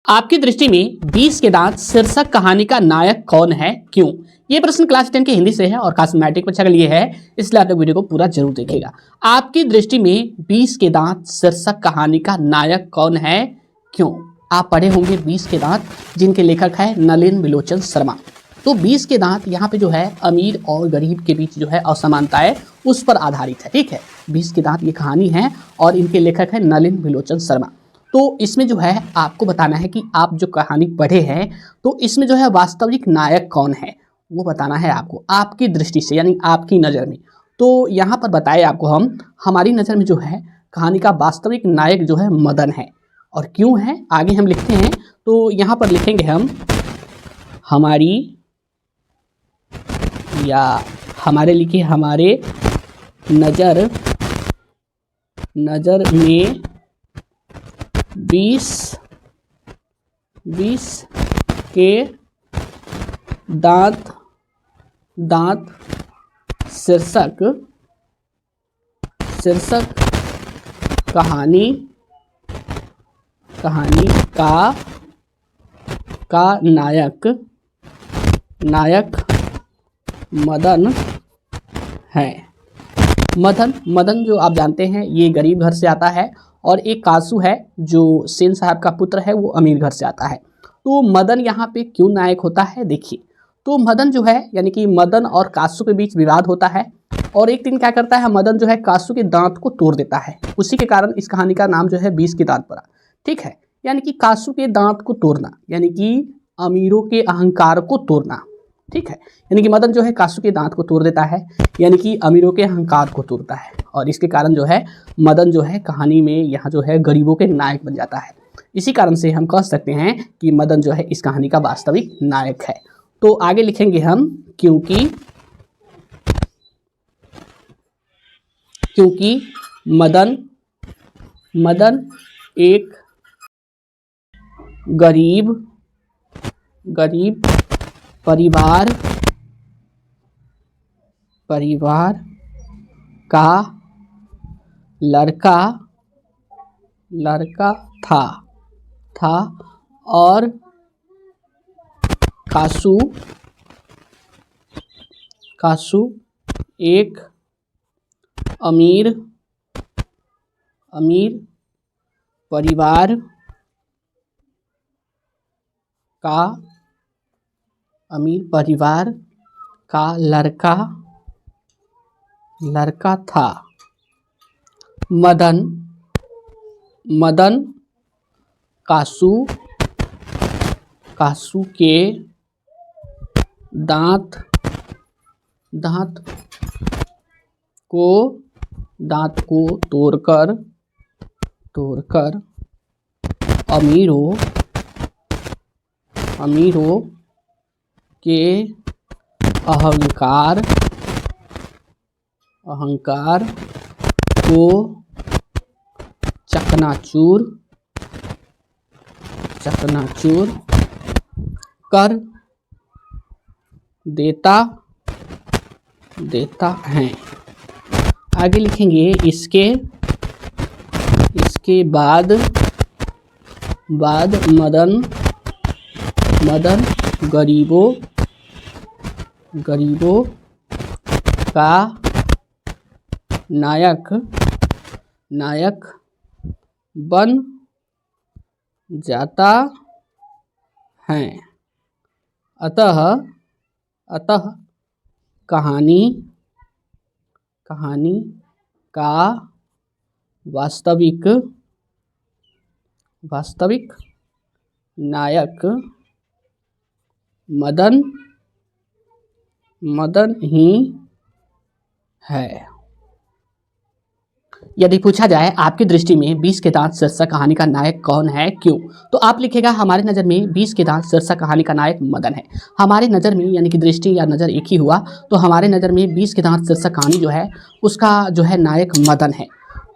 आपकी दृष्टि में 20 के दांत शीर्षक कहानी का नायक कौन है, क्यों? ये प्रश्न क्लास 10 के हिंदी से है और खास मैट्रिक परीक्षा के लिए है, इसलिए आप लोग वीडियो को पूरा जरूर देखिएगा। आपकी दृष्टि में 20 के दांत शीर्षक कहानी का नायक कौन है, क्यों? आप पढ़े होंगे 20 के दांत, जिनके लेखक है नलिन विलोचन शर्मा। तो 20 के दांत यहाँ पे जो है अमीर और गरीब के बीच जो है असमानता है उस पर आधारित है। ठीक है, 20 के दांत ये कहानी है और इनके लेखक है नलिन विलोचन शर्मा। तो इसमें जो है आपको बताना है कि आप जो कहानी पढ़े हैं तो इसमें जो है वास्तविक नायक कौन है वो बताना है आपको, आपकी दृष्टि से यानी आपकी नज़र में। तो यहाँ पर बताए आपको हम, हमारी नज़र में जो है कहानी का वास्तविक नायक जो है मदन है। और क्यों है आगे हम लिखते हैं, तो यहाँ पर लिखेंगे हम हमारी या हमारे लिखिए हमारे नज़र में 20 के दांत शीर्षक कहानी का नायक मदन है। मदन जो आप जानते हैं ये गरीब घर से आता है और एक कासू है जो सेन साहब का पुत्र है, वो अमीर घर से आता है। तो मदन यहाँ पे क्यों नायक होता है देखिए, तो मदन जो है यानी कि मदन और कासू के बीच विवाद होता है और एक दिन क्या करता है मदन जो है कासू के दांत को तोड़ देता है। उसी के कारण इस कहानी का नाम जो है 20 के दांत पड़ा। ठीक है, यानी कि कासू के दांत को तोड़ना यानी कि अमीरों के अहंकार को तोड़ना। ठीक है, यानी कि मदन जो है कासू के दांत को तोड़ देता है यानी कि अमीरों के अहंकार को तोड़ता है और इसके कारण जो है मदन जो है कहानी में यहाँ जो है गरीबों के नायक बन जाता है। इसी कारण से हम कह सकते हैं कि मदन जो है इस कहानी का वास्तविक नायक है। तो आगे लिखेंगे हम क्योंकि मदन एक गरीब परिवार का लड़का था और कासू एक अमीर परिवार का लड़का था। मदन कासू के दांत को तोड़कर अमीरों के अहंकार को चकनाचूर कर देता है। आगे लिखेंगे इसके बाद मदन गरीबों का नायक बन जाता है। अतः कहानी का वास्तविक नायक मदन ही है। यदि पूछा जाए आपकी दृष्टि में 20 के दांत शीर्षक कहानी का नायक कौन है, क्यों, तो आप लिखेगा हमारी नज़र में 20 के दांत शीर्षक कहानी का नायक मदन है। हमारी नज़र में यानी कि दृष्टि या नज़र एक ही हुआ, तो हमारे नज़र में 20 के दांत शीर्षक कहानी जो है उसका जो है नायक मदन है।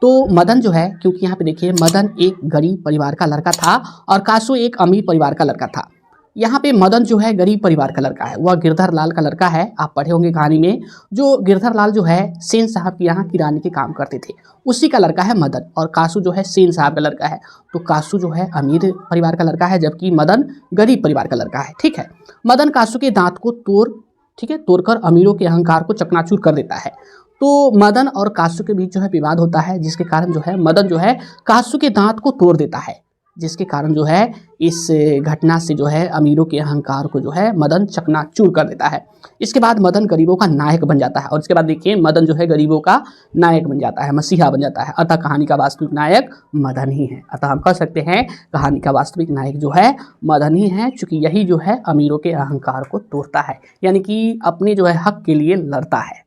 तो मदन जो है, क्योंकि यहाँ पे देखिए मदन एक गरीब परिवार का लड़का था और कासू एक अमीर परिवार का लड़का था। यहाँ पे मदन जो है गरीब परिवार का लड़का है, वह गिरधर लाल का लड़का है। आप पढ़े होंगे कहानी में, जो गिरधर लाल जो है सेन साहब के यहाँ किराने के काम करते थे, उसी का लड़का है मदन। और कासू जो है सेन साहब का लड़का है। तो कासू जो है अमीर परिवार का लड़का है, जबकि मदन गरीब परिवार का लड़का है। ठीक है, मदन कासू के दांत को तोड़कर अमीरों के अहंकार को चकनाचूर कर देता है। तो मदन और कासू के बीच जो है विवाद होता है, जिसके कारण जो है मदन जो है कासू के दांत को तोड़ देता है, जिसके कारण जो है इस घटना से जो है अमीरों के अहंकार को जो है मदन चकनाचूर कर देता है। इसके बाद मदन गरीबों का नायक बन जाता है, और इसके बाद देखिए मदन जो है गरीबों का नायक बन जाता है, मसीहा बन जाता है। अतः कहानी का वास्तविक नायक मदन ही है। अतः हम कह सकते हैं कहानी का वास्तविक नायक जो है मदन ही है, चूँकि यही जो है अमीरों के अहंकार को तोड़ता है, यानी कि अपने जो है हक के लिए लड़ता है।